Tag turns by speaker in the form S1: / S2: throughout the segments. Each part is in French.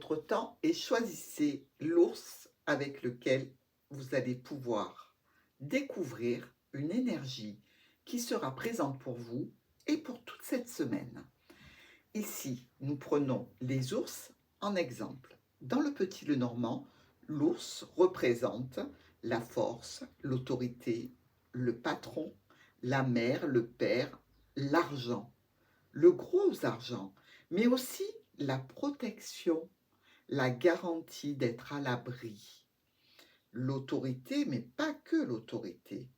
S1: votre temps et choisissez l'ours avec lequel vous allez pouvoir découvrir une énergie qui sera présente pour vous et pour toute cette semaine. Ici, nous prenons les ours en exemple. Dans le Petit Lenormand, l'ours représente la force, l'autorité, le patron, la mère, le père, l'argent, le gros argent, mais aussi la protection, la garantie d'être à l'abri, l'autorité, mais pas que l'autorité,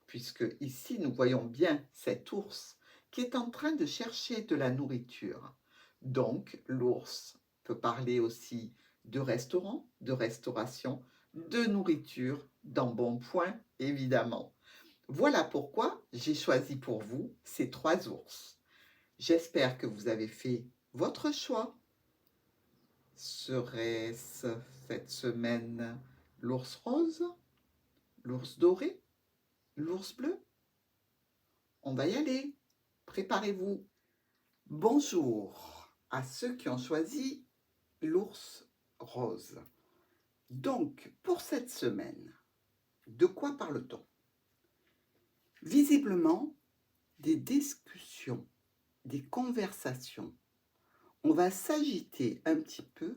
S1: puisque ici nous voyons bien cet ours qui est en train de chercher de la nourriture. Donc l'ours peut parler aussi de restaurant, de restauration, de nourriture, d'embonpoint évidemment. Voilà pourquoi j'ai choisi pour vous ces trois ours. J'espère que vous avez fait votre choix. Serait-ce cette semaine l'ours rose, l'ours doré, l'ours bleu? On va y aller. Préparez-vous. Bonjour à ceux qui ont choisi l'ours rose. Donc, pour cette semaine, de quoi parle-t-on? Visiblement, des discussions, des conversations. On va s'agiter un petit peu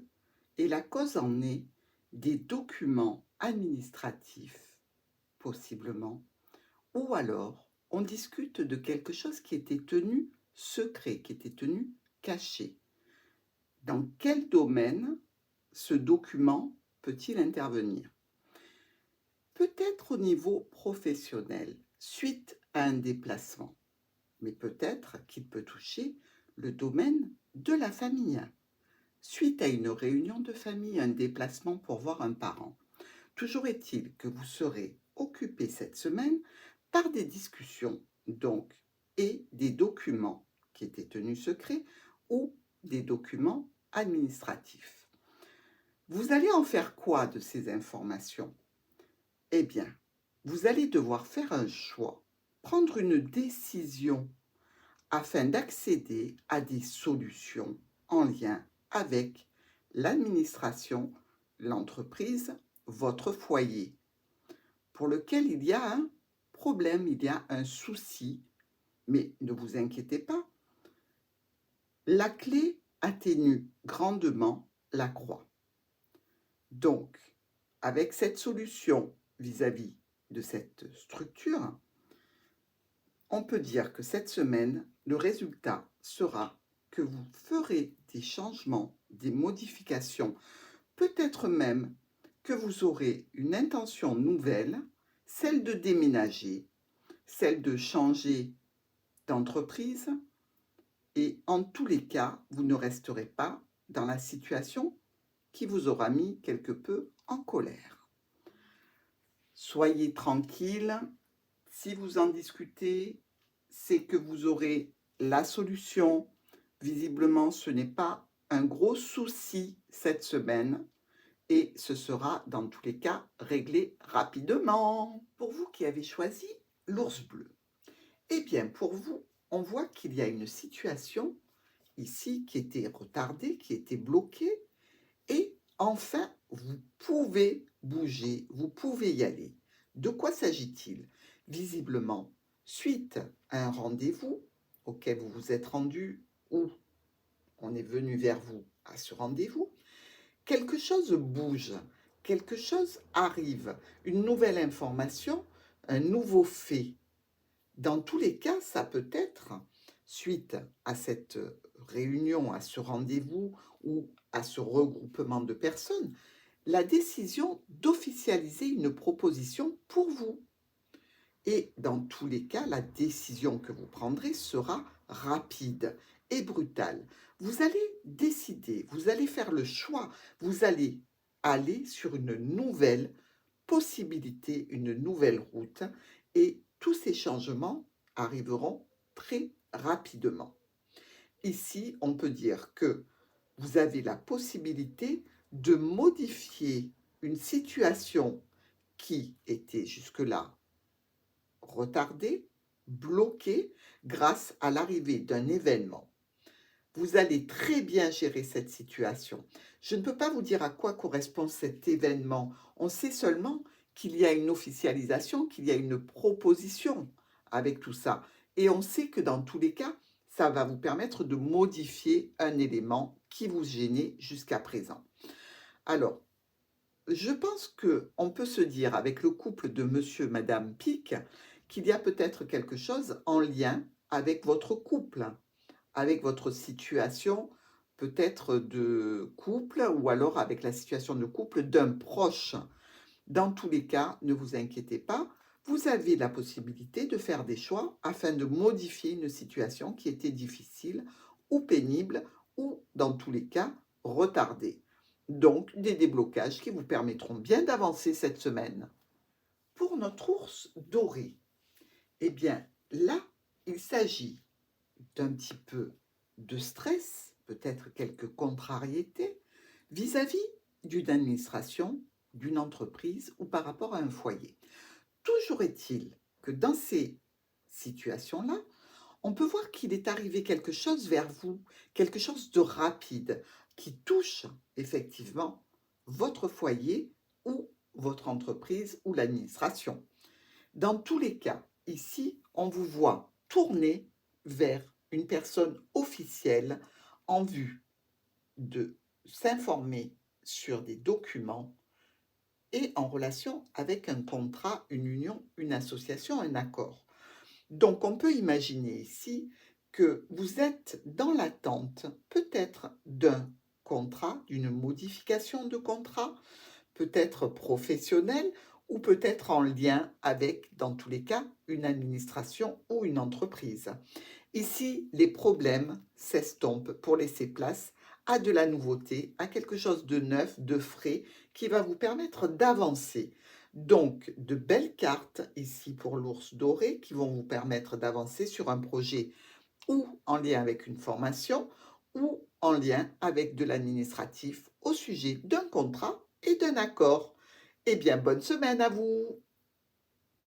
S1: et la cause en est des documents administratifs, possiblement, ou alors on discute de quelque chose qui était tenu secret, qui était tenu caché. Dans quel domaine ce document peut-il intervenir? Peut-être au niveau professionnel, suite à un déplacement, mais peut-être qu'il peut toucher le domaine de la famille, suite à une réunion de famille, un déplacement pour voir un parent. Toujours est-il que vous serez occupé cette semaine par des discussions, donc, et des documents qui étaient tenus secrets ou des documents administratifs. Vous allez en faire quoi de ces informations? Eh bien, vous allez devoir faire un choix, prendre une décision afin d'accéder à des solutions en lien avec l'administration, l'entreprise, votre foyer, pour lequel il y a un problème, il y a un souci, mais ne vous inquiétez pas, la clé atténue grandement la croix. Donc, avec cette solution vis-à-vis de cette structure, on peut dire que cette semaine, le résultat sera que vous ferez des changements, des modifications, peut-être même que vous aurez une intention nouvelle, celle de déménager, celle de changer d'entreprise, et en tous les cas, vous ne resterez pas dans la situation qui vous aura mis quelque peu en colère. Soyez tranquille, si vous en discutez, c'est que vous aurez la solution. Visiblement, ce n'est pas un gros souci cette semaine et ce sera dans tous les cas réglé rapidement. Pour vous qui avez choisi l'ours bleu, eh bien pour vous, on voit qu'il y a une situation ici qui était retardée, qui était bloquée et enfin vous pouvez bouger, vous pouvez y aller. De quoi s'agit-il? Visiblement, suite à un rendez-vous auquel vous vous êtes rendu ou on est venu vers vous à ce rendez-vous, quelque chose bouge, quelque chose arrive, une nouvelle information, un nouveau fait. Dans tous les cas, ça peut être, suite à cette réunion, à ce rendez-vous ou à ce regroupement de personnes, la décision d'officialiser une proposition pour vous. Et dans tous les cas, la décision que vous prendrez sera rapide et brutale. Vous allez décider, vous allez faire le choix, vous allez aller sur une nouvelle possibilité, une nouvelle route, et tous ces changements arriveront très rapidement. Ici, on peut dire que vous avez la possibilité de modifier une situation qui était jusque-là retardée, bloquée, grâce à l'arrivée d'un événement. Vous allez très bien gérer cette situation. Je ne peux pas vous dire à quoi correspond cet événement. On sait seulement qu'il y a une officialisation, qu'il y a une proposition avec tout ça. Et on sait que dans tous les cas, ça va vous permettre de modifier un élément qui vous gênait jusqu'à présent. Alors, je pense qu'on peut se dire avec le couple de monsieur, madame Pic, qu'il y a peut-être quelque chose en lien avec votre couple, avec votre situation peut-être de couple ou alors avec la situation de couple d'un proche. Dans tous les cas, ne vous inquiétez pas, vous avez la possibilité de faire des choix afin de modifier une situation qui était difficile ou pénible ou, dans tous les cas, retardée. Donc, des déblocages qui vous permettront bien d'avancer cette semaine. Pour notre ours doré, eh bien, là, il s'agit d'un petit peu de stress, peut-être quelques contrariétés, vis-à-vis d'une administration, d'une entreprise ou par rapport à un foyer. Toujours est-il que dans ces situations-là, on peut voir qu'il est arrivé quelque chose vers vous, quelque chose de rapide, qui touche effectivement votre foyer ou votre entreprise ou l'administration. Dans tous les cas, ici, on vous voit tourner vers une personne officielle en vue de s'informer sur des documents et en relation avec un contrat, une union, une association, un accord. Donc, on peut imaginer ici que vous êtes dans l'attente peut-être d'un contrat, d'une modification de contrat, peut-être professionnel ou peut-être en lien avec, dans tous les cas, une administration ou une entreprise. Ici, les problèmes s'estompent pour laisser place à de la nouveauté, à quelque chose de neuf, de frais, qui va vous permettre d'avancer. Donc, de belles cartes ici pour l'ours doré qui vont vous permettre d'avancer sur un projet ou en lien avec une formation ou en lien avec de l'administratif au sujet d'un contrat et d'un accord. Eh bien, bonne semaine à vous!